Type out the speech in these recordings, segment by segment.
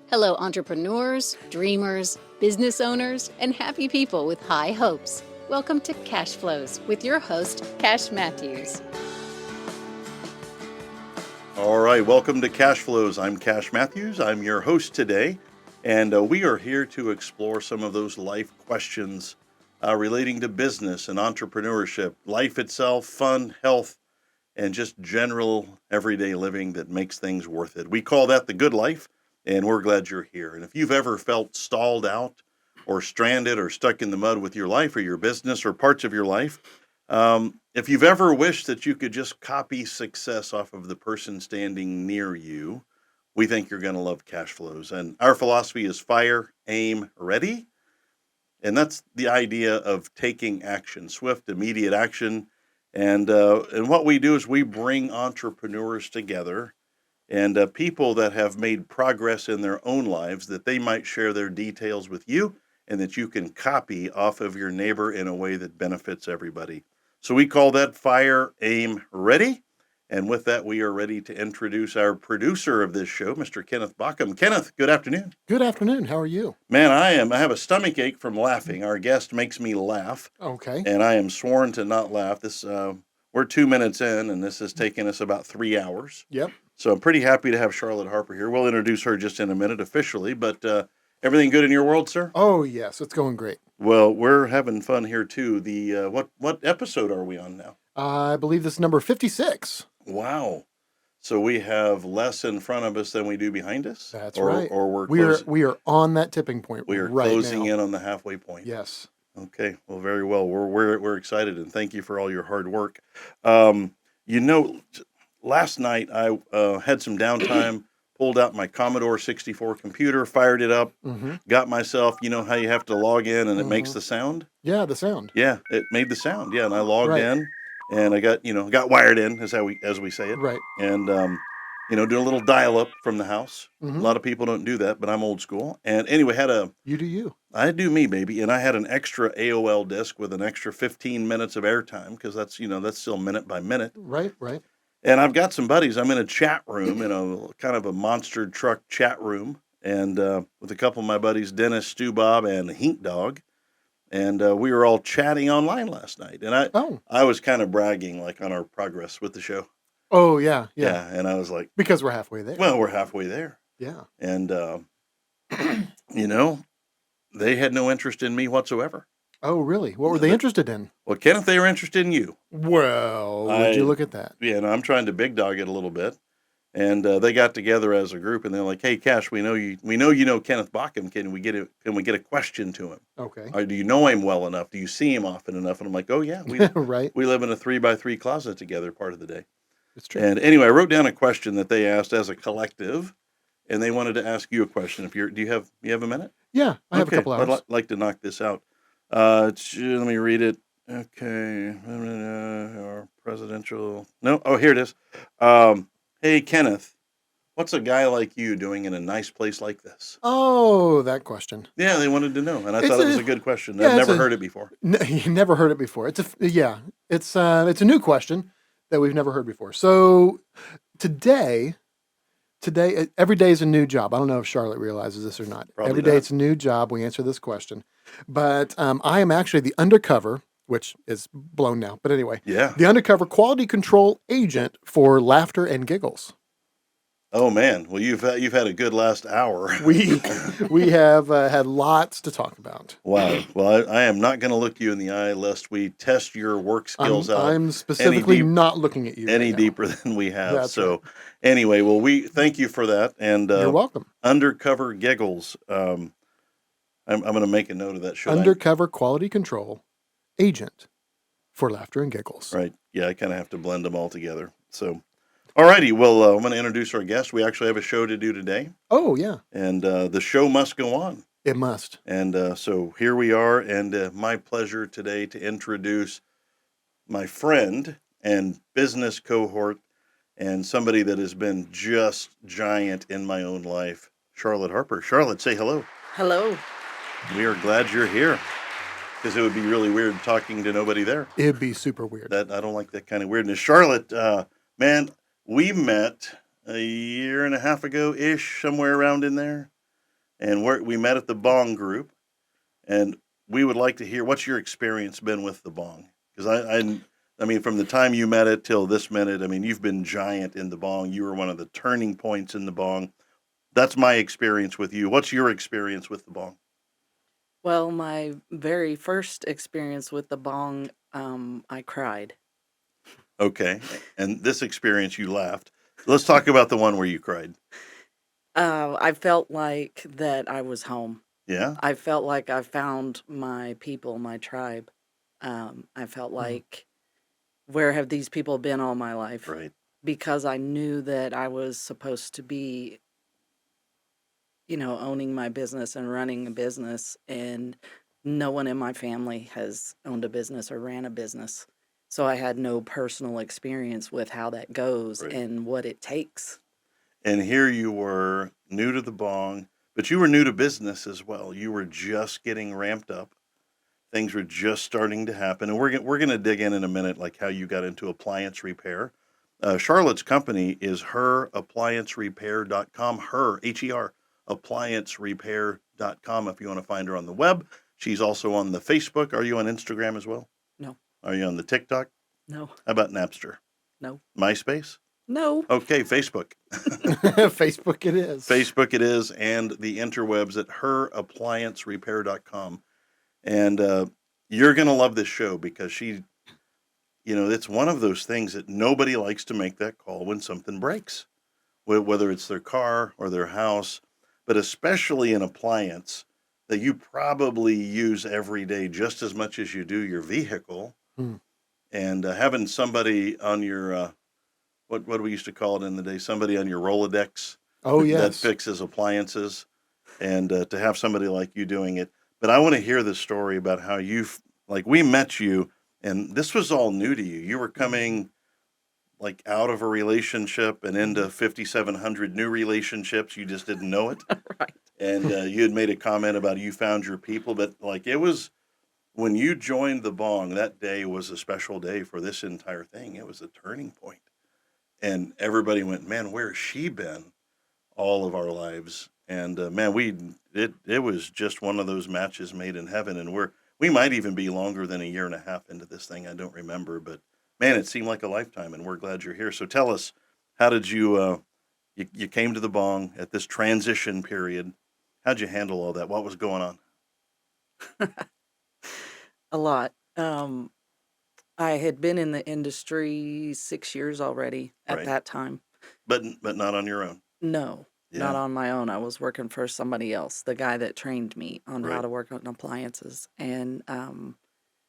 Hello, entrepreneurs, dreamers, business owners, and happy people with high hopes. Welcome to Cashflows with your host, Cash Matthews. All right, welcome to Cashflows. I'm Cash Matthews. I'm your host today, and we are here to explore some of those life questions relating to business and entrepreneurship, life itself, fun, health, and just general everyday living that makes things worth it. We call that the good life, and we're glad you're here. And if you've ever felt stalled out or stranded or stuck in the mud with your life or your business or parts of your life, if you've ever wished that you could just copy success off of the person standing near you, we think you're going to love Cashflows. And our philosophy is fire, aim, ready. And that's the idea of taking action, swift, immediate action. And what we do is we bring entrepreneurs together and people that have made progress in their own lives that they might share their details with you and that you can copy off of your neighbor in a way that benefits everybody. So we call that fire, aim, ready. And with that, we are ready to introduce our producer of this show, Mr. Kenneth B.O.N.G. Kenneth, good afternoon. Good afternoon. How are you? Man, I have a stomach ache from laughing. Our guest makes me laugh, Okay. and I am sworn to not laugh. We're 2 minutes in, and this has taken us about 3 hours. Yep. So I'm pretty happy to have Charlotte Harper here. We'll introduce her just in a minute officially, but everything good in your world, sir? Oh, yes. It's going great. Well, we're having fun here too. The what episode are we on now? I believe this is number 56. Wow. So we have less in front of us than we do behind us? That's right. Or we are on that tipping point. We are right closing now. in on the halfway point. Yes. Okay. Well, very well. We're excited, and thank you for all your hard work. You know, last night I had some downtime, pulled out my Commodore 64 computer, fired it up, got myself, you know how you have to log in and it makes the sound? Yeah, the sound. Yeah, it made the sound. Yeah, and I logged Right. in and I got wired in as we say it. Right. And do a little dial up from the house. A Mhm. lot of people don't do that, but I'm old school. And anyway, You do you. I do me, baby. And I had an extra AOL disk with an extra 15 minutes of airtime because that's still minute by minute. Right. And I've got some buddies. I'm in a chat room, kind of a monster truck chat room, and with a couple of my buddies, Dennis, Stu Bob, and Hink Dog. And we were all chatting online last night. And I was kind of bragging like on our progress with the show. Oh, yeah. Yeah. And I was like, Because we're halfway there. well, we're halfway there. Yeah. And, they had no interest in me whatsoever. Oh, really? What were they interested in? Well, Kenneth, they were interested in you. Well, would you look at that? Yeah, and I'm trying to big dog it a little bit. And they got together as a group, and they're like, "Hey, Cash, we know you know Kenneth B.O.N.G. Can we get a question to him? Okay. Or do you know him well enough? Do you see him often enough?" And I'm like, "Oh yeah, Right. we live in a 3x3 closet together part of the day." It's true. And anyway, I wrote down a question that they asked as a collective, and they wanted to ask you a question. Do you have a minute? Yeah, I have a couple hours. I'd like to knock this out. Let me read it. Okay, or presidential. No, oh here it is. Hey Kenneth, what's a guy like you doing in a nice place like this? Oh, that question. Yeah, they wanted to know, and I thought it was a good question. Yeah, I've never heard it before. You never heard it before. It's a new question that we've never heard before. So today, every day is a new job. I don't know if Charlotte realizes this or not. Probably Every day not. it's a new job. We answer this question, but I am actually the undercover, which is blown now. But anyway, Yeah. the undercover quality control agent for Laughter and Giggles. Oh man, well you've had a good last hour. We have had lots to talk about. Wow. Well, I am not going to look you in the eye lest we test your work skills out. I'm specifically not looking at you any right now. deeper than we have. That's so anyway, well, we thank you for that. And You're welcome. Undercover Giggles. I'm going to make a note of that. Undercover quality control agent for Laughter and Giggles. Right. Yeah, I kind of have to blend them all together. So, all righty. Well, I'm going to introduce our guest. We actually have a show to do today. Oh, yeah. And the show must go on. It must. And so here we are. And my pleasure today to introduce my friend and business cohort and somebody that has been just giant in my own life, Charlotte Harper. Charlotte, say hello. Hello. We are glad you're here because it would be really weird talking to nobody there. It'd be super weird. I don't like that kind of weirdness. Charlotte, man, we met a year and a half ago-ish, somewhere around in there. and we met at the Bong group, and we would like to hear what's your experience been with the Bong? Because I mean, from the time you met it till this minute, I mean, you've been giant in the Bong. You were one of the turning points in the Bong. That's my experience with you. What's your experience with the Bong? Well, my very first experience with the bong, I cried. Okay, and this experience you laughed. Let's talk about the one where you cried. I felt like that I was home. Yeah, I felt like I found my people, my tribe. I felt Mm. like, where have these people been all my life? right, Because I knew that I was supposed to be, owning my business and running a business, and no one in my family has owned a business or ran a business. So I had no personal experience with how that goes right. and what it takes. And here you were, new to the Bong, but you were new to business as well. You were just getting ramped up. Things were just starting to happen, and we're gonna dig in a minute, like how you got into appliance repair. Charlotte's company is herappliancerepair.com. Her Her appliancerepair.com. If you want to find her on the web, she's also on the Facebook. Are you on Instagram as well? No, Are you on the TikTok? no, How about Napster? no, MySpace? no. Okay, Facebook. Facebook it is. Facebook it is, and the interwebs at herappliancerepair.com. And you're going to love this show because it's one of those things that nobody likes to make that call when something breaks, whether it's their car or their house, but especially an appliance that you probably use every day just as much as you do your vehicle. Mm. And having somebody on your, what do we used to call it in the day? Somebody on your Rolodex Oh, that yes. fixes appliances, and to have somebody like you doing it. But I want to hear the story about how we met you, and this was all new to you. You were coming like out of a relationship and into 5,700 new relationships. You just didn't know it. Right. And you had made a comment about you found your people, but like it was when you joined the Bong, that day was a special day for this entire thing. It was a turning point. And everybody went, man, where's she been all of our lives? And man, it was just one of those matches made in heaven. And we might even be longer than a year and a half into this thing. I don't remember, but man, it seemed like a lifetime. And we're glad you're here. So tell us, how did you came to the Bong at this transition period? How'd you handle all that? What was going on? A lot. I had been in the industry 6 years already at Right. that time. But not on your own. No, not Yeah. on my own. I was working for somebody else, the guy that trained me on how Right. to work on appliances. And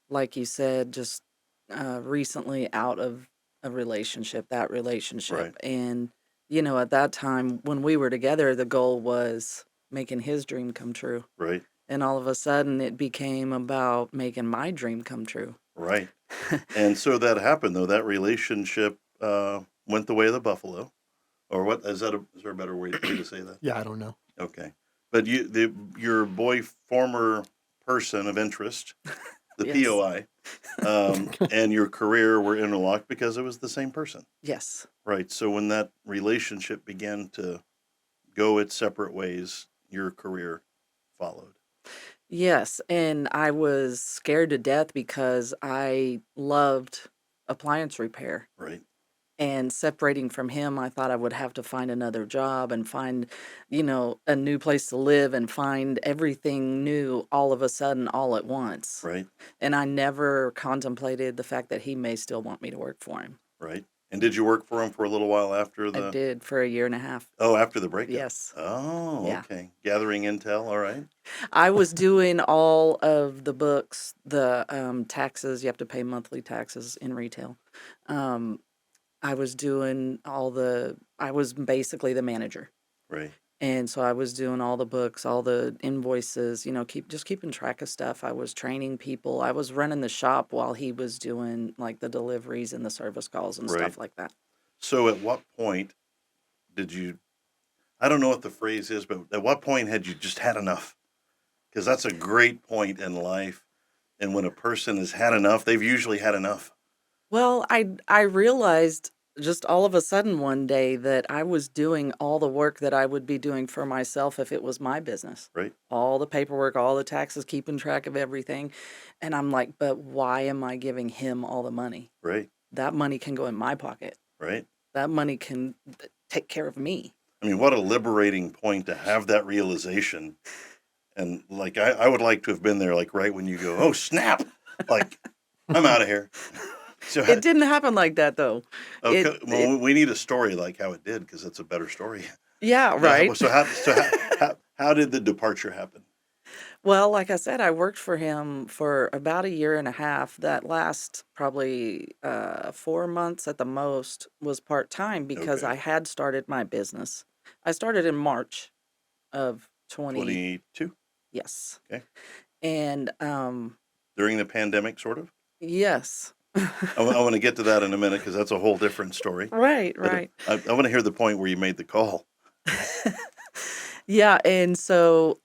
like you said, just recently out of a relationship, that relationship. Right. And, at that time when we were together, the goal was making his dream come true. Right. And all of a sudden it became about making my dream come true. Right. And so that happened though. That relationship went the way of the buffalo, or what? Is there a better way to say that? Yeah, I don't know. Okay, but your former person of interest, the Yes. POI, and your career were interlocked because it was the same person, Yes. right? So when that relationship began to go its separate ways, your career followed. Yes, and I was scared to death because I loved appliance repair. Right. And separating from him, I thought I would have to find another job and find, a new place to live and find everything new all of a sudden, all at once. Right. And I never contemplated the fact that he may still want me to work for him. Right. And did you work for him for a little while after I did for a year and a half. Oh, after the breakup? Yes. Oh, Yeah. okay. Gathering intel. All right. I was doing all of the books, the taxes. You have to pay monthly taxes in retail. I was doing I was basically the manager. Right. And so I was doing all the books, all the invoices, keeping track of stuff. I was training people. I was running the shop while he was doing like the deliveries and the service calls and Right. stuff like that. So at what point did you, I don't know what the phrase is, but at what point had you just had enough? Because that's a great point in life. And when a person has had enough, they've usually had enough. Well, I realized just all of a sudden one day that I was doing all the work that I would be doing for myself if it was my business. Right. All the paperwork, all the taxes, keeping track of everything. And I'm like, but why am I giving him all the money? Right. That money can go in my pocket. Right. That money can take care of me. I mean, what a liberating point to have that realization. And like, I would like to have been there, like right when you go, oh, snap, like I'm out of here. So, It didn't happen like that though. okay, It well, we need a story like how it did, because that's a better story. yeah, right. So how did the departure happen? Well, like I said, I worked for him for about a year and a half. That last probably 4 months at the most was part time because Okay. I had started my business. I started in March of 22? yes. Okay. And During the pandemic, sort of? yes. I want to get to that in a minute, because that's a whole different story. Right, But right. I want to hear the point where you made the call. Yeah, and so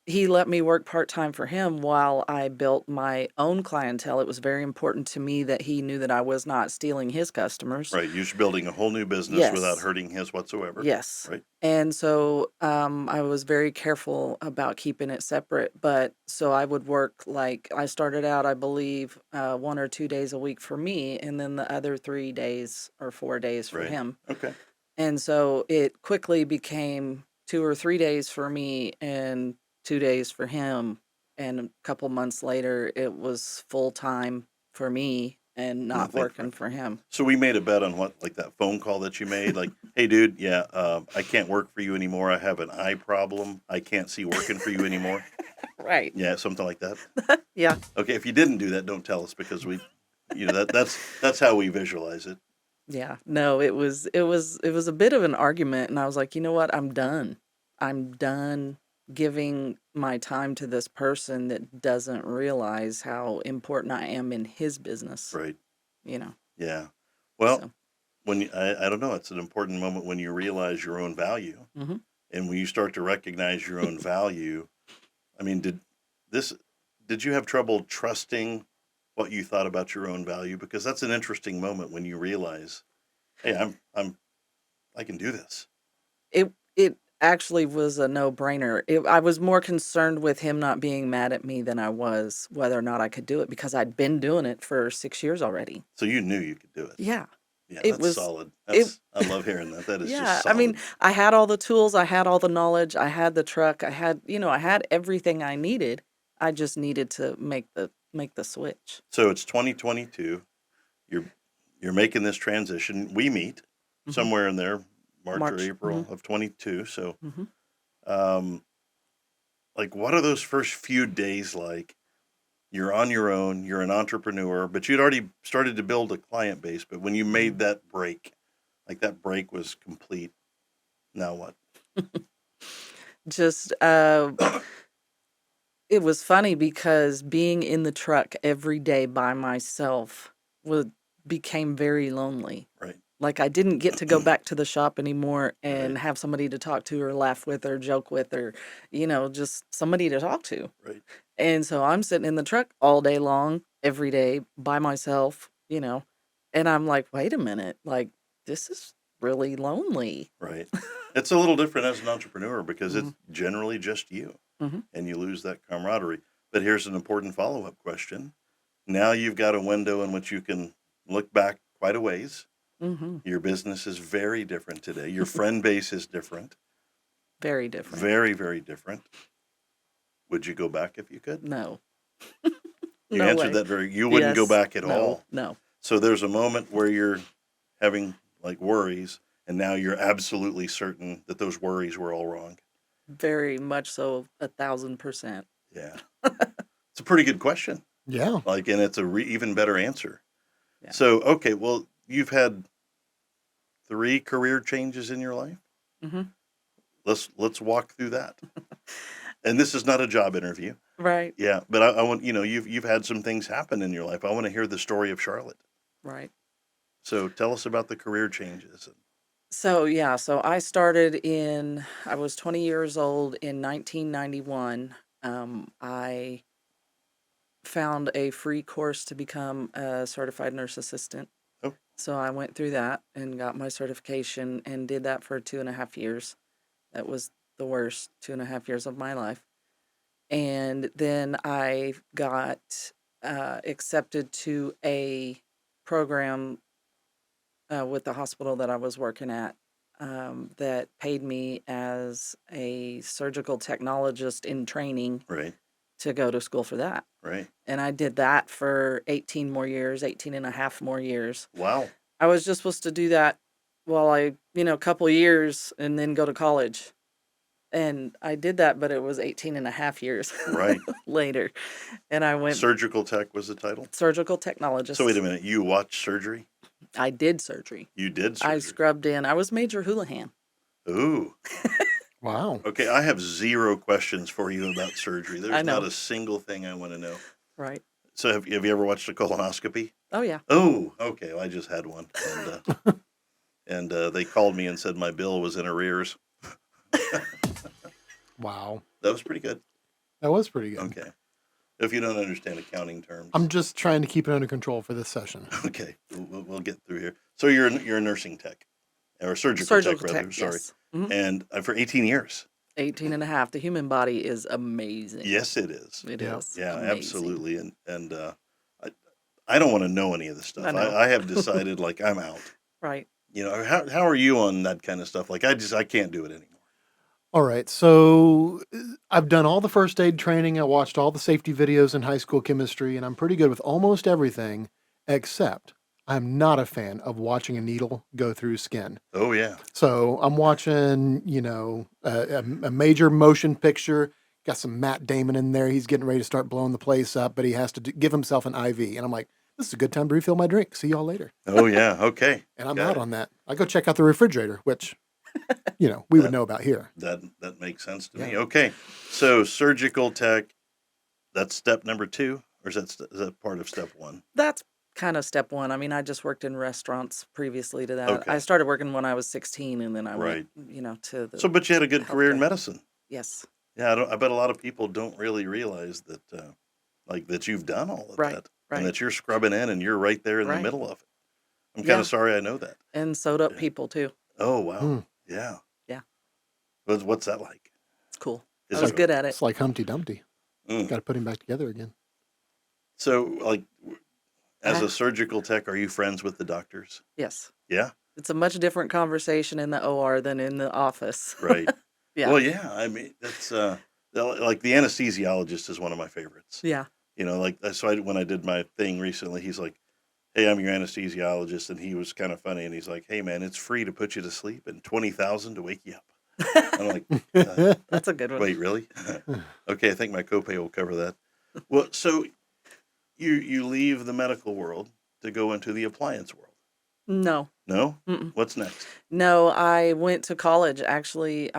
he let me work part time for him while I built my own clientele. It was very important to me that he knew that I was not stealing his customers. Right. You're building a whole new business without Yes, hurting his whatsoever. yes. Right. And so I was very careful about keeping it separate. But so I would work like I started out, I believe, 1 or 2 days a week for me, and then the other 3 days or 4 days for Right. him. Okay. And so it quickly became 2 or 3 days for me and 2 days for him. And a couple months later, it was full time for me and not Nothing. working for him. So we made a bet on what, like that phone call that you made, like, hey, dude, yeah, I can't work for you anymore. I have an eye problem. I can't see working for you anymore. Right. Yeah, something like that. Yeah. Okay, if you didn't do that, don't tell us, because that's how we visualize it. Yeah. No, it was a bit of an argument, and I was like, you know what? I'm done. I'm done giving my time to this person that doesn't realize how important I am in his business, Right. you know. Yeah. Well, So, I don't know, it's an important moment when you realize your own value, mhm. and when you start to recognize your own value. I mean, this did you have trouble trusting what you thought about your own value? Because that's an interesting moment when you realize, hey, I can do this. It actually was a no-brainer. I was more concerned with him not being mad at me than I was whether or not I could do it because I'd been doing it for 6 years already. So you knew you could do it. Yeah. Yeah, It that's was solid. it I love hearing that. That is just yeah, I mean, solid. I had all the tools, I had all the knowledge, I had the truck, I had everything I needed. I just needed to make the switch. So it's 2022. You're you're making this transition. We meet Mhm. somewhere in there, March or March. April of 22. So, Mhm. um, like, what are those first few days like? You're on your own. You're an entrepreneur, but you'd already started to build a client base. But when you made Mhm. that break, like that break was complete. Now what? Just it was funny because being in the truck every day by myself would became very lonely. Right. Like I didn't get to go back to the shop anymore Right. and have somebody to talk to or laugh with or joke with or, just somebody to talk to. Right. And so I'm sitting in the truck all day long, every day by myself, and I'm like, wait a minute, like this is really lonely. Right. It's a little different as an entrepreneur, because it's Mhm. generally just you, Mhm. and you lose that camaraderie. But here's an important follow up question. Now you've got a window in which you can look back quite a ways. Mhm. Your business is very different today. Your friend base is different, Very different. very, very different. Would you go back if you could? No. You No answered way. that you wouldn't go Yes. back at No. all. No. So there's a moment where you're having like worries, and now you're absolutely certain that those worries were all wrong. Very much so 1,000%. Yeah. It's a pretty good question. Yeah. Like, and it's a even better answer. Yeah. So, okay, well, you've had 3 career changes in your life. Mhm. Let's walk through that. And this is not a job interview. Right. Yeah, but I want, you've had some things happen in your life. I want to hear the story of Charlotte. Right. So tell us about the career changes. So, yeah, so I was 20 years old in 1991. I found a free course to become a certified nurse assistant. Oh. So I went through that and got my certification and did that for 2.5 years. That was the worst 2.5 years of my life. And then I got accepted to a program with the hospital that I was working at that paid me as a surgical technologist in training Right. to go to school for that. Right. And I did that for 18 more years, 18 and a half more years. Wow. I was just supposed to do that while a couple years and then go to college. And I did that, but it was 18 and a half years Right. later. And I went Surgical tech was the title. surgical So technologist. wait a minute. You watched surgery? I did surgery. You did I surgery. scrubbed in. I was Major Houlihan. Ooh. Wow. Okay. I have 0 questions for you about surgery. I There's know. not a single thing I want to know. Right. So have you ever watched a colonoscopy? Oh, yeah. Oh, okay. Well, I just had one, and they called me and said my bill was in arrears. Wow. That was pretty good. That was pretty good. Okay. If you don't understand accounting terms, I'm just trying to keep it under control for this session. okay, we'll get through here. So you're a nursing tech or surgical tech rather. Sorry, yes. Mhm. and for 18 years. 18 and a half. The human body is amazing. Yes, it is. It Yeah. is. Yeah, amazing. absolutely. And I don't want to know any of this stuff. I know. I have decided like I'm out. Right. You know, how are you on that kind of stuff? Like I can't do it anymore. All right. So I've done all the first aid training. I watched all the safety videos in high school chemistry, and I'm pretty good with almost everything, except I'm not a fan of watching a needle go through skin. Oh yeah. So I'm watching, a major motion picture. Got some Matt Damon in there. He's getting ready to start blowing the place up, but he has to give himself an IV. And I'm like, this is a good time to refill my drink. See y'all later. Oh yeah. Okay. And I'm Got out it. on that. I go check out the refrigerator, which, we would know about here. That makes sense to me. Yeah. Okay, so surgical tech, that's step number 2, or is that part of step 1? That's kind of step one. I mean, I just worked in restaurants previously to that. Okay. I started working when I was 16, and then I Right. went, to the So, but you had a good career in healthcare. medicine. Yes. Yeah, I bet a lot of people don't really realize that, like that you've done all of Right. that, Right. and that you're scrubbing in, and you're right there in the Right. middle of it. I'm kind Yeah. of sorry I know that. And sewed up Yeah. people too. Oh wow, Hmm. yeah, Yeah. What's that like? It's cool. Is I was it- good at it. It's like Humpty Dumpty. Mm. Got to put him back together again. So, like, as Uh, a surgical tech, are you friends with the doctors? Yes. Yeah, It's a much different conversation in the OR than in the office. right. Yeah. Well, yeah. I mean, that's like the anesthesiologist is one of my favorites. Yeah. You know, like when I did my thing recently, he's like, "Hey, I'm your anesthesiologist," and he was kind of funny, and he's like, "Hey, man, it's free to put you to sleep and 20,000 to wake you up." I'm like, That's a good one. "Wait, really?" Okay, I think my copay will cover that. Well, so you leave the medical world to go into the appliance world. No. No? Mm-mm. What's next? No, I went to college. Actually,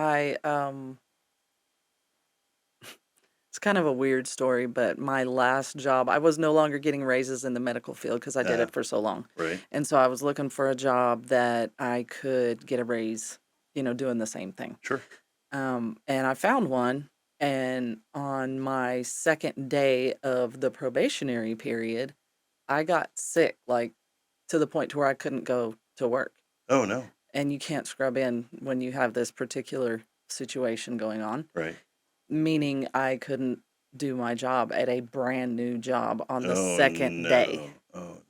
it's kind of a weird story, but my last job, I was no longer getting raises in the medical field because I did Ah. it for so long. Right. And so I was looking for a job that I could get a raise, doing the same thing. Sure. And I found one. And on my second day of the probationary period, I got sick, like to the point to where I couldn't go to work. Oh no. And you can't scrub in when you have this particular situation going on, Right. meaning I couldn't do my job at a brand new job on the Oh, second day. no. Oh.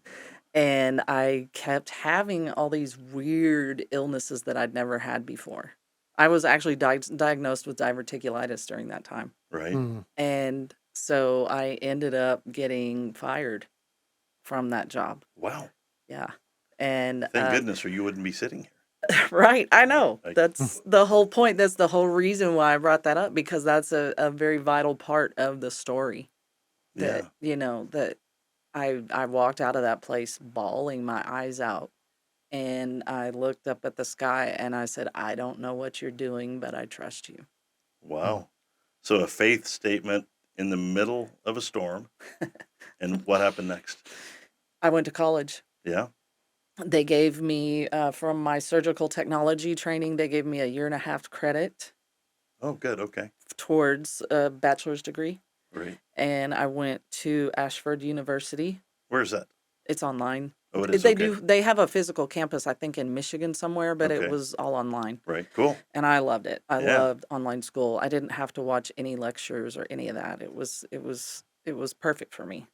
And I kept having all these weird illnesses that I'd never had before. I was actually diagnosed with diverticulitis during that time. Right. Hmm. And so I ended up getting fired from that job. Wow. Yeah. And Thank goodness, or you wouldn't be sitting here. right, I know. Like- That's the whole point. That's the whole reason why I brought that up, because that's a very vital part of the story. That, that I walked out of that place bawling my eyes out. And I looked up at the sky and I said, I don't know what you're doing, but I trust you. Wow. So a faith statement in the middle of a storm. And what happened next? I went to college. Yeah. They gave me, from my surgical technology training, they gave me a 1.5 year credit Oh, good. Okay. towards a bachelor's degree. Great. And I went to Ashford University. Where's that? It's online. Oh, it is, They okay. they have a physical campus, I think, in Michigan somewhere, but it Okay. was all online. Right, cool. And I loved it. I Yeah. loved online school. I didn't have to watch any lectures or any of that. It was perfect for me.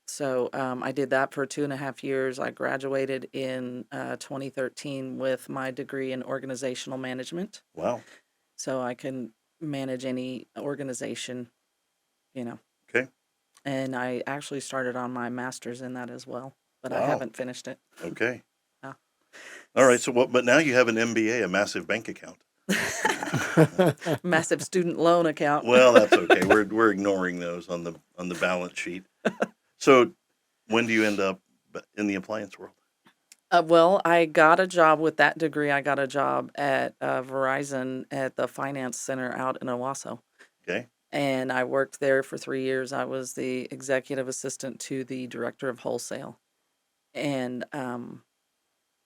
So I did that for 2.5 years. I graduated in 2013 with my degree in organizational management. Wow. So I can manage any organization, you know. Okay. And I actually started on my master's in that as well, but I Wow. haven't finished it. Okay. Yeah. All right. So what? But now you have an MBA, a massive bank account. Massive student loan account. Well, that's okay. We're ignoring those on the balance sheet. So when do you end up in the appliance world? Well, I got a job with that degree. I got a job at Verizon at the finance center out in Owasso. Okay. And I worked there for 3 years. I was the executive assistant to the director of wholesale. And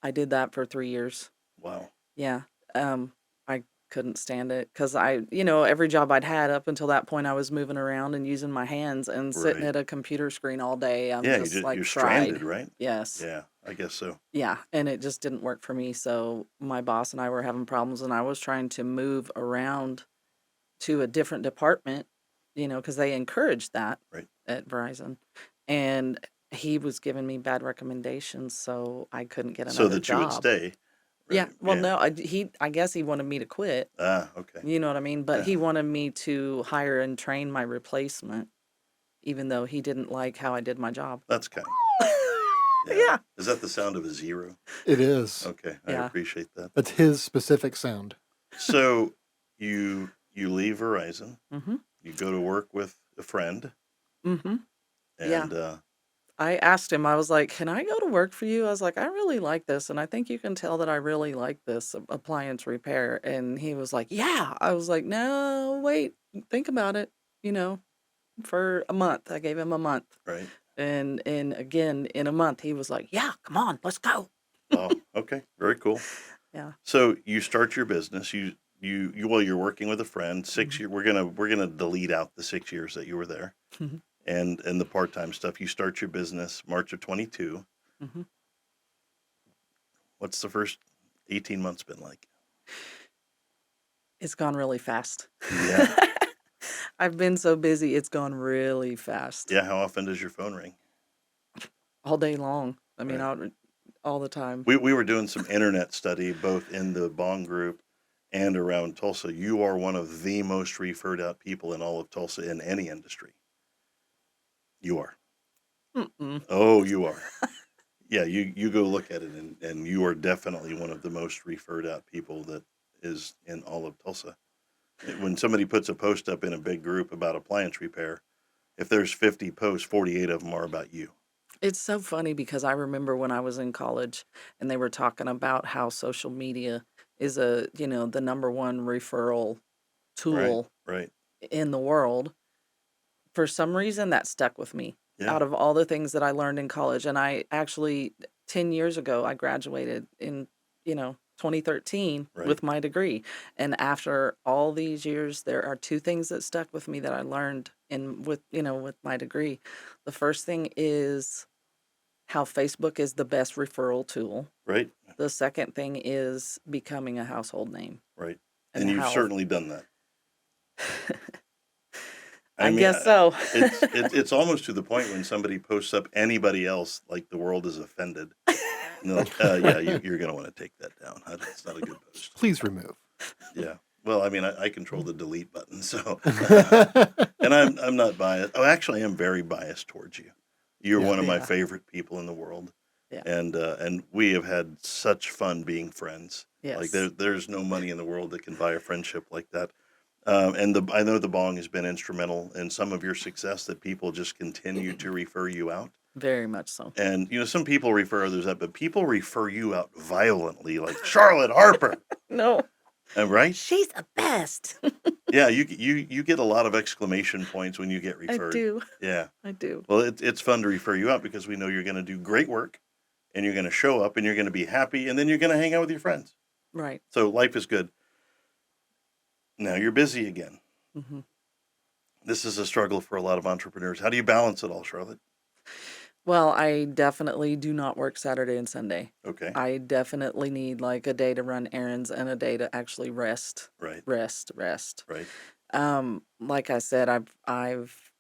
I did that for 3 years. Wow. Yeah. I couldn't stand it because every job I'd had up until that point, I was moving around and using my hands and sitting Right. at a computer screen all day. I'm Yeah, just you're like stranded, fried. right? Yes. Yeah, I guess so. Yeah. And it just didn't work for me. So my boss and I were having problems, and I was trying to move around to a different department, because they encouraged that Right. at Verizon. And he was giving me bad recommendations, so I couldn't get So another that you would job. stay. Yeah. Right. Well, Yeah. no, I guess he wanted me to quit. Okay. You know what I mean? But Yeah. he wanted me to hire and train my replacement, even though he didn't like how I did my job. That's kind. Yeah. Is that the sound of a zero? It is. Okay, I Yeah. appreciate that. That's his specific sound. So you leave Verizon, Mm-hmm. you go to work with a friend, Mm-hmm. Yeah. and I asked him, I was like, can I go to work for you? I was like, I really like this. And I think you can tell that I really like this appliance repair. And he was like, yeah. I was like, no, wait, think about it, for a month. I gave him a month. right. And again, in a month, he was like, yeah, come on, let's go. Oh, okay, very cool. Yeah. So you start your business. Well, you're working with a friend. 6 Mhm. year. We're gonna delete out the 6 years that you were there, Mhm. and the part time stuff. You start your business March of 22. Mhm. What's the first 18 months been like? It's gone really fast. Yeah. I've been so busy, it's gone really fast. Yeah. How often does your phone ring? All day long. I mean, Right. all the time. We were doing some internet study both in the B.O.N.G group and around Tulsa. You are one of the most referred out people in all of Tulsa in any industry. You are. Mm-mm. Oh, you are. Yeah, you go look at it, and you are definitely one of the most referred out people that is in all of Tulsa. When somebody puts a post up in a big group about appliance repair, if there's 50 posts, 48 of them are about you. It's so funny because I remember when I was in college and they were talking about how social media is the number one referral Right. tool Right. in the world. For some reason, that stuck with me Yeah. out of all the things that I learned in college. And I actually, 10 years ago, I graduated in, 2013 Right. with my degree. And after all these years, there are two things that stuck with me that I learned with my degree. The first thing is how Facebook is the best referral tool. Right. The second thing is becoming a household name. Right. And And you've how certainly done that. I guess so. It's almost to the point when somebody posts up anybody else, like the world is offended. And they're like, yeah, you're going to want to take that down. It's not a good post. Please remove. Yeah. Well, I mean, I control the delete button, so and I'm not biased. Oh, actually, I am very biased towards you. You're Yeah. one of my Yeah. favorite people in the world, Yeah. and we have had such fun being friends. Like Yes. there's no money in the world that can buy a friendship like that. And I know the Bong has been instrumental in some of your success, that people just continue to refer you out. Very much so. And some people refer others out, but people refer you out violently, like Charlotte Harper, No. right? She's the best. Yeah, you get a lot of exclamation points when you get I referred. do. Yeah. I do. Well, it's fun to refer you out because we know you're going to do great work, and you're going to show up, and you're going to be happy, and then you're going to hang out with your friends. Right. So life is good. Now you're busy again. Hmm. This is a struggle for a lot of entrepreneurs. How do you balance it all, Charlotte? Well, I definitely do not work Saturday and Sunday. Okay. I definitely need like a day to run errands and a day to actually rest, Right. rest. Right. Like I said, I've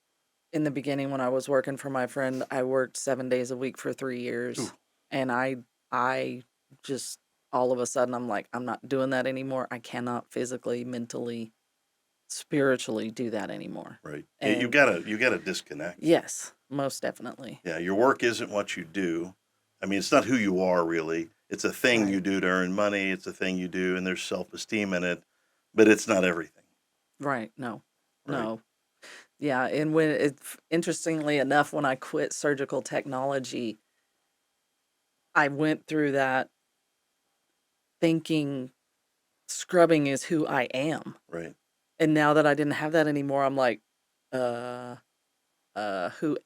in the beginning when I was working for my friend, I worked 7 days a week for 3 years, Ooh, and I just all of a sudden I'm like, I'm not doing that anymore. I cannot physically, mentally, spiritually do that anymore. right. Yeah, And you gotta disconnect. yes, most definitely. Yeah, your work isn't what you do. I mean, it's not who you are really. It's a thing you Right. do to earn money. It's a thing you do, and there's self-esteem in it, but it's not everything. Right. No. Right. No. Yeah, and when interestingly enough, when I quit surgical technology, I went through that thinking scrubbing is who I am. Right. And now that I didn't have that anymore, I'm like, who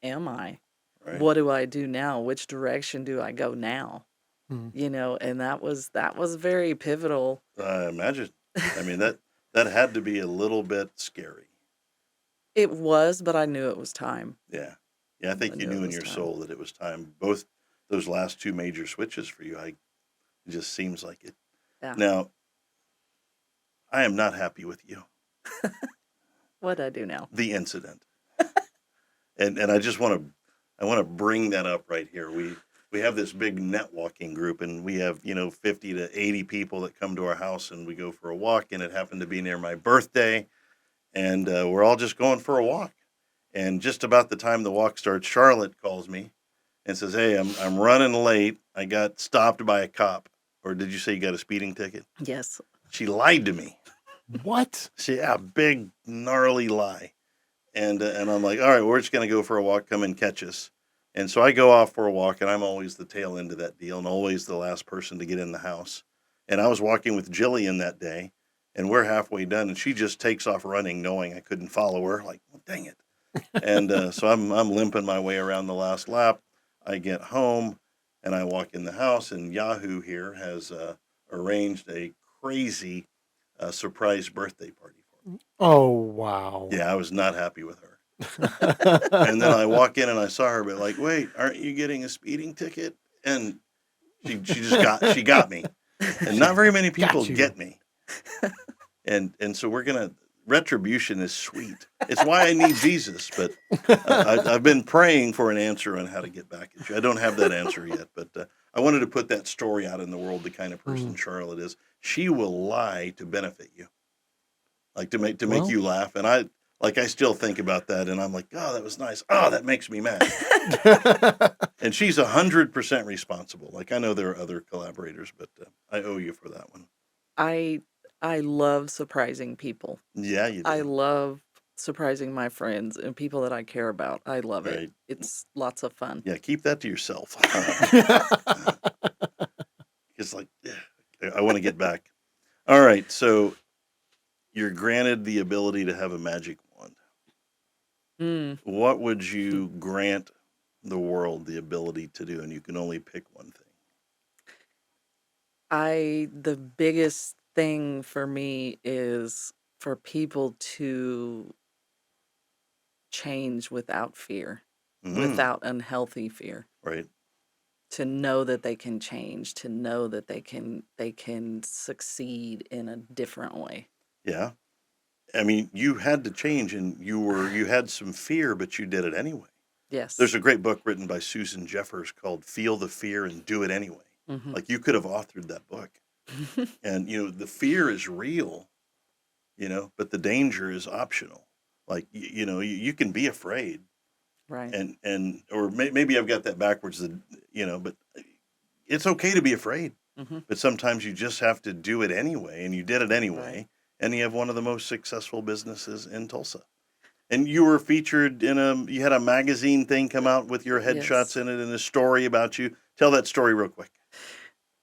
am I? Right. What do I do now? Which direction do I go now? Mhm. And that was very pivotal. I imagine. I mean, that had to be a little bit scary. It was, but I knew it was time. Yeah. Yeah, I I think you knew it knew in was your time. soul that it was time. Both those last two major switches for you, it just seems like it. Yeah. Now, I am not happy with you. What'd I do now? The incident. And I want to bring that up right here. We have this big networking group, and we have 50 to 80 people that come to our house, and we go for a walk. And it happened to be near my birthday, and we're all just going for a walk. And just about the time the walk starts, Charlotte calls me and says, "Hey, I'm running late. I got stopped by a cop." Or did you say you got a speeding ticket? Yes. She lied to me. What? Yeah, big gnarly lie. And I'm like, all right, we're just gonna go for a walk. Come and catch us. And so I go off for a walk, and I'm always the tail end of that deal, and always the last person to get in the house. And I was walking with Jillian that day, and we're halfway done, and she just takes off running, knowing I couldn't follow her. Like, well, dang it! And so I'm limping my way around the last lap. I get home, and I walk in the house, and Yahoo here has arranged a crazy surprise birthday party for me. Oh, wow. Yeah, I was not happy with her. And then I walk in and I saw her, but like, wait, aren't you getting a speeding ticket? And she got me. And not very many people Got you. get me. And so retribution is sweet. It's why I need Jesus, but I've been praying for an answer on how to get back at you. I don't have that answer yet, but I wanted to put that story out in the world. The kind of person Charlotte is, she will lie to benefit you, like to make Well. you laugh. And I still think about that, and I'm like, oh, that was nice. Oh, that makes me mad. And she's 100% responsible. Like, I know there are other collaborators, but I owe you for that one. I I love surprising people. Yeah, you I do. love surprising my friends and people that I care about. I love it. Right. It's lots of fun. Yeah, keep that to yourself. It's like, yeah, I want to get back. All right, so you're granted the ability to have a magic wand. Mm. What would you grant the world the ability to do? And you can only pick one thing. The biggest thing for me is for people to change without fear, without unhealthy fear. Right. To know that they can change, to know that they can succeed in a different way. Yeah. I mean, you had to change, and you had some fear, but you did it anyway. Yes. There's a great book written by Susan Jeffers called Feel the Fear and Do It Anyway. Mhm. Like, you could have authored that book. And the fear is real, but the danger is optional. Like, you can be afraid, Right. or maybe I've got that backwards, but it's okay to be afraid. Mhm. But sometimes you just have to do it anyway, and you did it anyway. Right. And you have one of the most successful businesses in Tulsa. And you were featured you had a magazine thing come out with your headshots Yes. in it and a story about you. Tell that story real quick.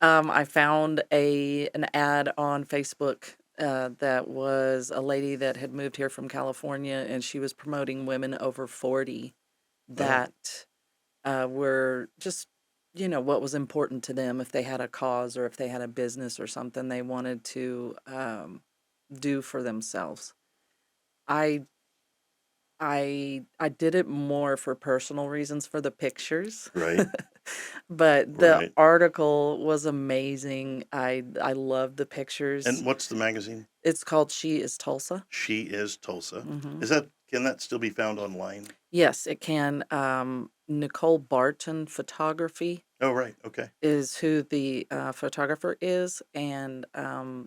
I found an ad on Facebook that was a lady that had moved here from California, and she was promoting women over 40 that were just, what was important to them if they had a cause or if they had a business or something they wanted to do for themselves. I I did it more for personal reasons for the pictures. Right. But the Right. article was amazing. I love the pictures. And what's the magazine? It's called She is Tulsa. She is Tulsa. Hmm. Can that still be found online? Yes, it can. Nicole Barton Photography Oh, right. Okay. is who the photographer is, and I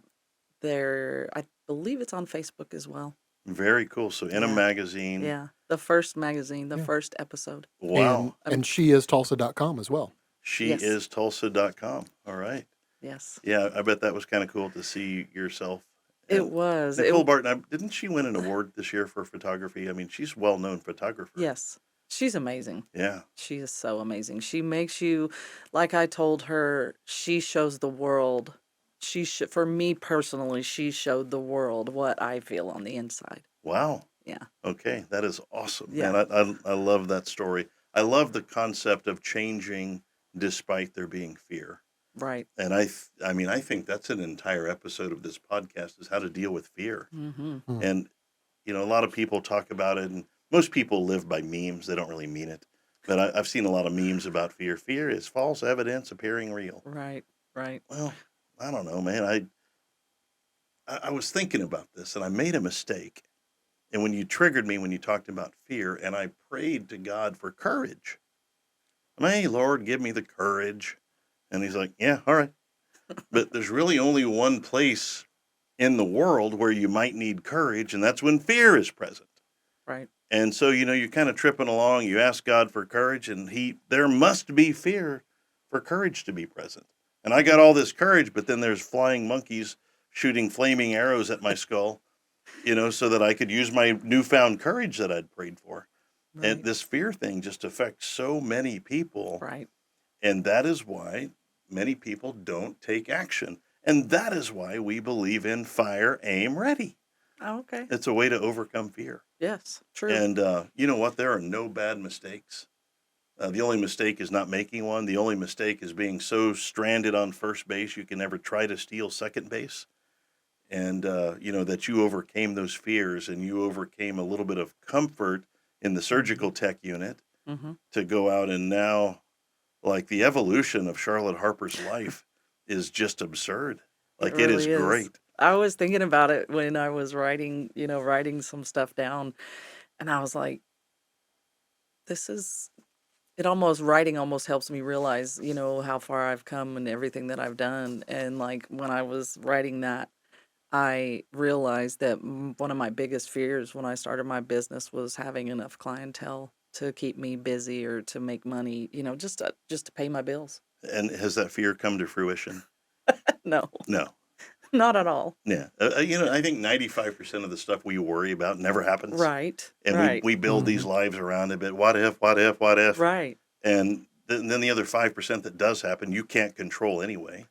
believe it's on Facebook as well. Very cool. So in a Yeah, magazine. yeah. The first magazine, the Yeah. first episode. And Wow. and she is Tulsa.com as well. Yes, Sheistulsa.com. All right. yes. Yeah, I bet that was kind of cool to see yourself. It And was. Nicole Barton, didn't she win an award this year for photography? I mean, she's a well-known photographer. Yes. She's amazing. Yeah. She is so amazing. She makes you, like I told her, she shows the world. For me personally, she showed the world what I feel on the inside. Wow. Yeah. Okay, that is awesome, Yeah. man. I love that story. I love the concept of changing despite there being fear. Right. And I mean, I think that's an entire episode of this podcast is how to deal with fear. Mm-hmm. Hmm. And a lot of people talk about it, and most people live by memes. They don't really mean it. But I've seen a lot of memes about fear. Fear is false evidence appearing real. Right. Right. Well, I don't know, man. I was thinking about this, and I made a mistake. And when you triggered me when you talked about fear, and I prayed to God for courage. May Lord give me the courage. And he's like, yeah, all right. But there's really only one place in the world where you might need courage, and that's when fear is present. Right. And so, you're kind of tripping along. You ask God for courage, and there must be fear for courage to be present. And I got all this courage, but then there's flying monkeys shooting flaming arrows at my skull, so that I could use my newfound courage that I'd prayed for. And Right. this fear thing just affects so many people. Right. And that is why many people don't take action. And that is why we believe in fire, aim, ready. Oh, okay. It's a way to overcome fear. Yes. True. And you know what? There are no bad mistakes. The only mistake is not making one. The only mistake is being so stranded on first base you can never try to steal second base. And, that you overcame those fears and you overcame a little bit of comfort in the surgical tech unit Mm-hmm. to go out and now, like, the evolution of Charlotte Harper's life is just absurd. Like, it is really is. great. I was thinking about it when I was writing some stuff down, and I was like, writing almost helps me realize, how far I've come and everything that I've done. And like when I was writing that, I realized that one of my biggest fears when I started my business was having enough clientele to keep me busy or to make money, just to pay my bills. And has that fear come to fruition? No, No. not at all. Yeah. I think 95% of the stuff we worry about never happens. Right, And right, we build these lives around it, but what if, what if, what if? right. And then the other 5% that does happen, you can't control anyway.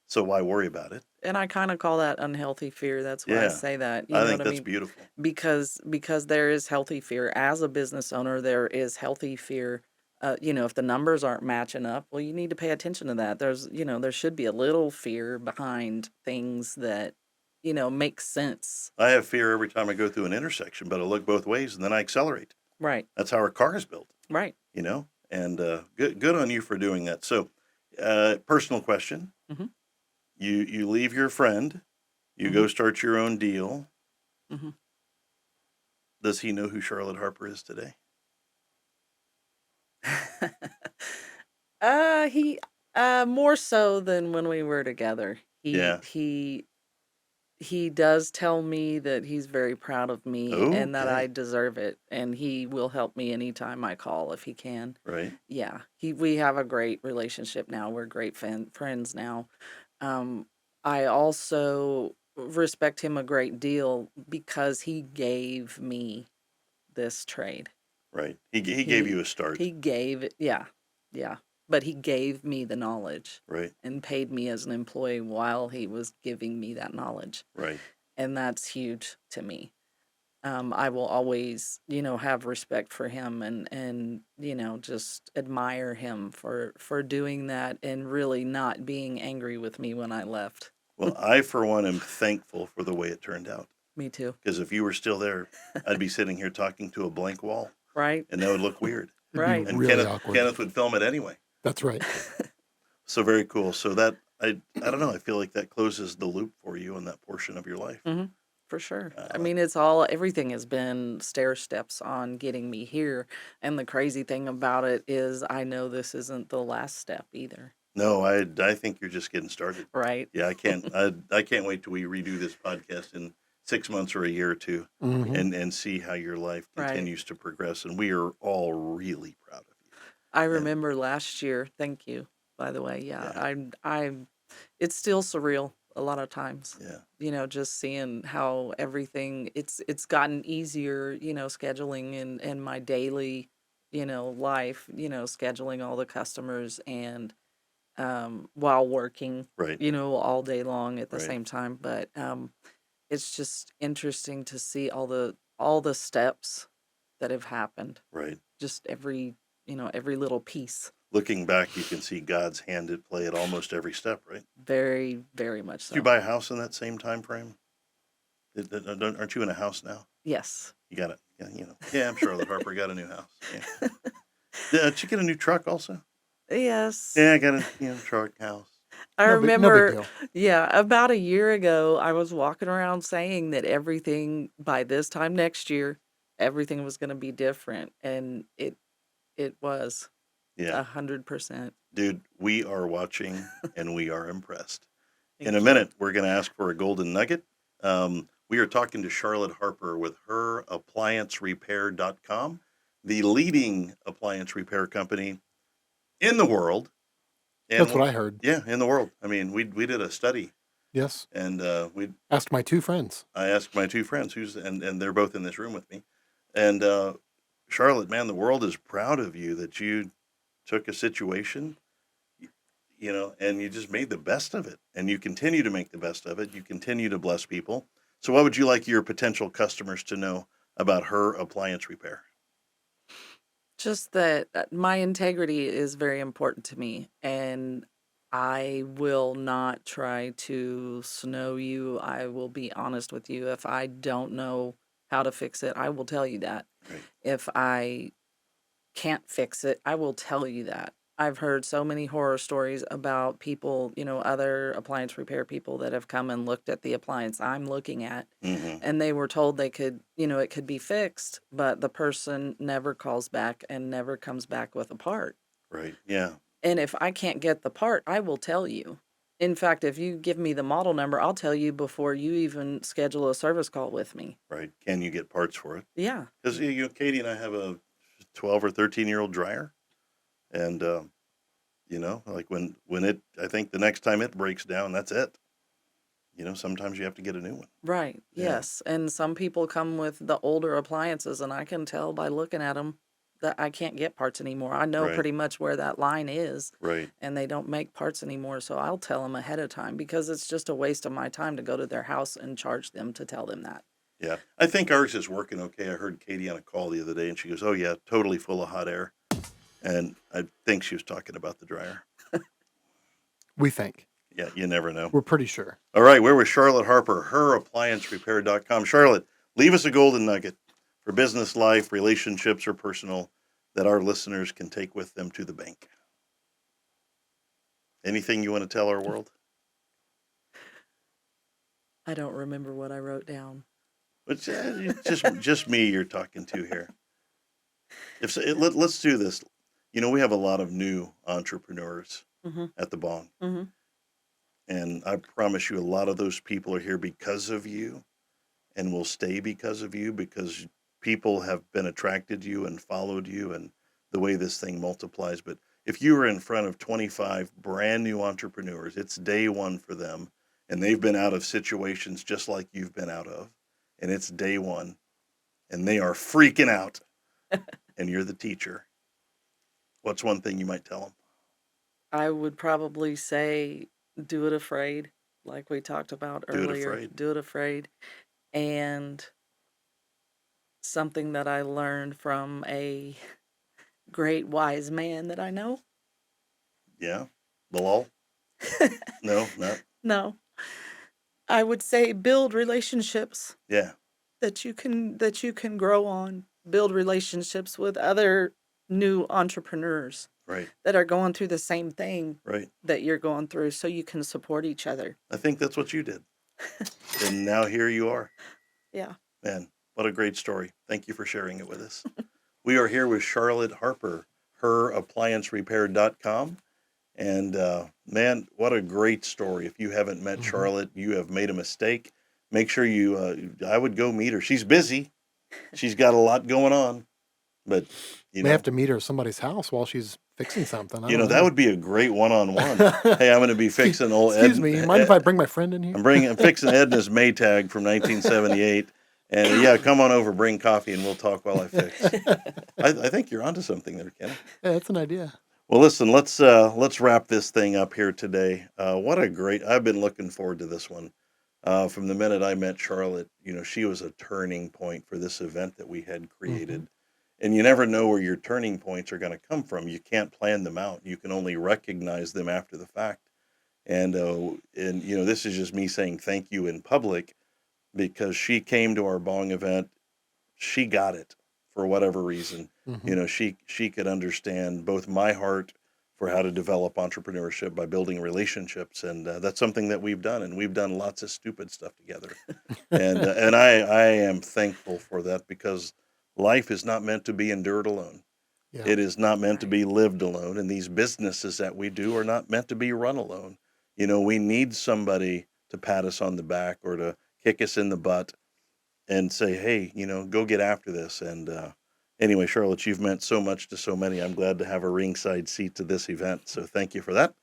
So why worry about it? And I kind of call that unhealthy fear. That's why I Yeah. say that. You I know think what I that's mean? beautiful. Because there is healthy fear. As a business owner, there is healthy fear. If the numbers aren't matching up, well, you need to pay attention to that. There should be a little fear behind things that, make sense. I have fear every time I go through an intersection, but I look both ways and then I accelerate. Right, That's how our car is built, right. and good on you for doing that. So, personal question. Hmm. You leave your friend, you go start your own deal. Hmm. Does he know who Charlotte Harper is today? He more so than when we were together. Yeah. He does tell me that he's very proud of me and that I Okay. deserve it, and he will help me anytime I call if he can. Right. Yeah, we have a great relationship now. We're great friends now. I also respect him a great deal because he gave me this trade. Right. He gave you a start. He gave it, yeah, yeah. But he gave me the knowledge Right. and paid me as an employee while he was giving me that knowledge. Right. And that's huge to me. I will always, have respect for him and just admire him for doing that and really not being angry with me when I left. Well, I, for one, am thankful for the way it turned out. Me too. Because if you were still there, I'd be sitting here talking to a blank wall, Right. and that would look weird. It'd be Right. And really Kenneth awkward. Kenneth would film it anyway. That's right. So very cool. So that I don't know. I feel like that closes the loop for you in that portion of your life. Hmm. For sure. I Uh, mean, everything has been stair steps on getting me here. And the crazy thing about it is I know this isn't the last step either. no, I think you're just getting started. Right. Yeah, I can't wait till we redo this podcast in 6 months or a year or two, Hmm. and see how your life Right. continues to progress. And we are all really proud of you. I And remember last year. Thank you, by the way. Yeah. It's still surreal a lot of times. yeah, Just seeing how everything it's gotten easier, scheduling in my daily, life, scheduling all the customers and while working, right, all day long at the right, same time. But it's just interesting to see all the steps that have happened. right. Just every little piece. Looking back, you can see God's hand at play at almost every step, right? Very, very much Did you so. buy a house in that same time frame? Aren't you in a house now? Yes. You got it. Yeah, Yeah, I'm Charlotte Harper. Got a new house. Yeah. Did you get a new truck also? Yes. Yeah, I got a truck, house. I No big remember, deal. yeah, about a year ago, I was walking around saying that everything by this time next year, everything was going to be different, and it was Yeah, 100%. dude, we are watching and we are impressed. In a Thank you. minute, we're going to ask for a golden nugget. We are talking to Charlotte Harper with herappliancerepair.com, the leading appliance repair company in the world. And That's what I heard. yeah, in the world. I mean, we did a study, Yes. and Asked my two friends. I asked my two friends and they're both in this room with me. And Charlotte, man, the world is proud of you that you took a situation, and you just made the best of it, and you continue to make the best of it. You continue to bless people. So, what would you like your potential customers to know about her appliance repair? Just that my integrity is very important to me, and I will not try to snow you. I will be honest with you. If I don't know how to fix it, I will tell you that. Right, If I can't fix it, I will tell you that. I've heard so many horror stories about people, other appliance repair people that have come and looked at the appliance I'm looking at, hmm, and they were told they could, it could be fixed, but the person never calls back and never comes back with a part. right, yeah, And if I can't get the part, I will tell you. In fact, if you give me the model number, I'll tell you before you even schedule a service call with me. right. Can you get parts for it? Yeah. Because Katie and I have a 12 or 13-year-old dryer, and like when it, I think the next time it breaks down, that's it. Sometimes you have to get a new one. Right. Yeah, Yes. And some people come with the older appliances, and I can tell by looking at them that I can't get parts anymore. I know right, pretty much where that line is, right. and they don't make parts anymore. So I'll tell them ahead of time because it's just a waste of my time to go to their house and charge them to tell them that. Yeah, I think ours is working okay. I heard Katie on a call the other day, and she goes, "Oh yeah, totally full of hot air," and I think she was talking about the dryer. We think. Yeah, you never know. We're pretty sure. All right, we're with Charlotte Harper, herappliancerepair.com. Charlotte, leave us a golden nugget for business life, relationships, or personal that our listeners can take with them to the bank. Anything you want to tell our world? I don't remember what I wrote down. It's just me you're talking to here. Let's do this. We have a lot of new entrepreneurs Mm-hmm. at the B.O.N.G. Mm-hmm. And I promise you, a lot of those people are here because of you and will stay because of you, because people have been attracted to you and followed you and the way this thing multiplies. But if you are in front of 25 brand new entrepreneurs, it's day one for them, and they've been out of situations just like you've been out of, and it's day one, and they are freaking out, and you're the teacher. What's one thing you might tell them? I would probably say do it afraid, like we talked about Do it earlier. afraid. Do it afraid. And something that I learned from a great wise man that I know. Yeah? Bilal? No, not. No. I would say build relationships Yeah, that you can grow on. Build relationships with other new entrepreneurs right, that are going through the same thing right. that you're going through, so you can support each other. I think that's what you did. And now here you are. Yeah. Man, what a great story. Thank you for sharing it with us. We are here with Charlotte Harper, herappliancerepair.com. And man, what a great story. If you haven't met Mhm. Charlotte, you have made a mistake. Make sure I would go meet her. She's busy. She's got a lot going on, but you May have know, to meet her at somebody's house while she's fixing something. I you know, don't that know. would be a great one-on-one. Hey, I'm going to be excuse, fixing old excuse me. Mind if I bring my friend in here? I'm fixing Edna's Maytag from 1978. And yeah, come on over, bring coffee, and we'll talk while I fix. I think you're onto something there, Kenny. Yeah, that's an idea. Well, listen, let's wrap this thing up here today. I've been looking forward to this one. From the minute I met Charlotte, you know, she was a turning point for this event that we had created. And you never know where your turning points are going to come from. You can't plan them out. You can only recognize them after the fact. And you know, this is just me saying thank you in public because she came to our Bong event. She got it for whatever reason. Mm-hmm. You know, she could understand both my heart for how to develop entrepreneurship by building relationships, and that's something that we've done, and we've done lots of stupid stuff together. And I am thankful for that because life is not meant to be endured alone. Yeah. It is not meant to Right. be lived alone, and these businesses that we do are not meant to be run alone. You know, we need somebody to pat us on the back or to kick us in the butt and say, hey, you know, go get after this. And anyway, Charlotte, you've meant so much to so many. I'm glad to have a ringside seat to this event. So thank you for that.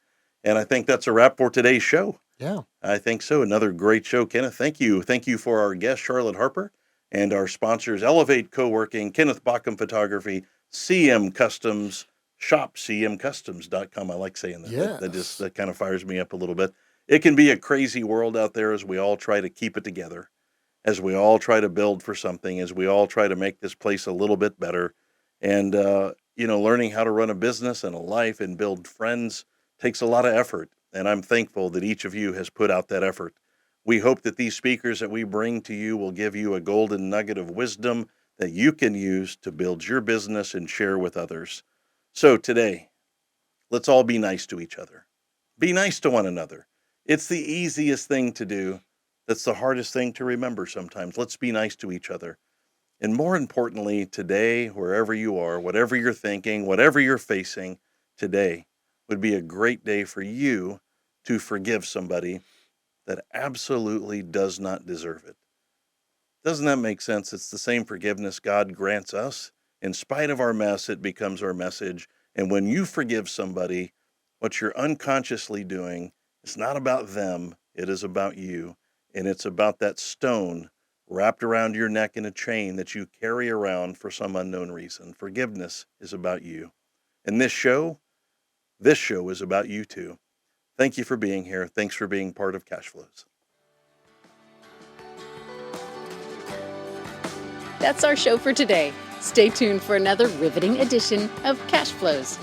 And I think that's a wrap for today's show. Yeah. I think so. Another great show, Kenneth. Thank you. Thank you for our guest, Charlotte Harper, and our sponsors, Elevate Coworking, Kenneth Bockham Photography, CM Customs, shopcmcustoms.com. I like saying that. Yes. That kind of fires me up a little bit. It can be a crazy world out there as we all try to keep it together, as we all try to build for something, as we all try to make this place a little bit better. And, you know, learning how to run a business and a life and build friends takes a lot of effort. And I'm thankful that each of you has put out that effort. We hope that these speakers that we bring to you will give you a golden nugget of wisdom that you can use to build your business and share with others. So today, let's all be nice to each other. Be nice to one another. It's the easiest thing to do. That's the hardest thing to remember sometimes. Let's be nice to each other. And more importantly, today, wherever you are, whatever you're thinking, whatever you're facing, today would be a great day for you to forgive somebody that absolutely does not deserve it. Doesn't that make sense? It's the same forgiveness God grants us. In spite of our mess, it becomes our message. And when you forgive somebody, what you're unconsciously doing, it's not about them, it is about you. And it's about that stone wrapped around your neck in a chain that you carry around for some unknown reason. Forgiveness is about you. And this show is about you too. Thank you for being here. Thanks for being part of Cashflows. That's our show for today. Stay tuned for another riveting edition of Cash Flows.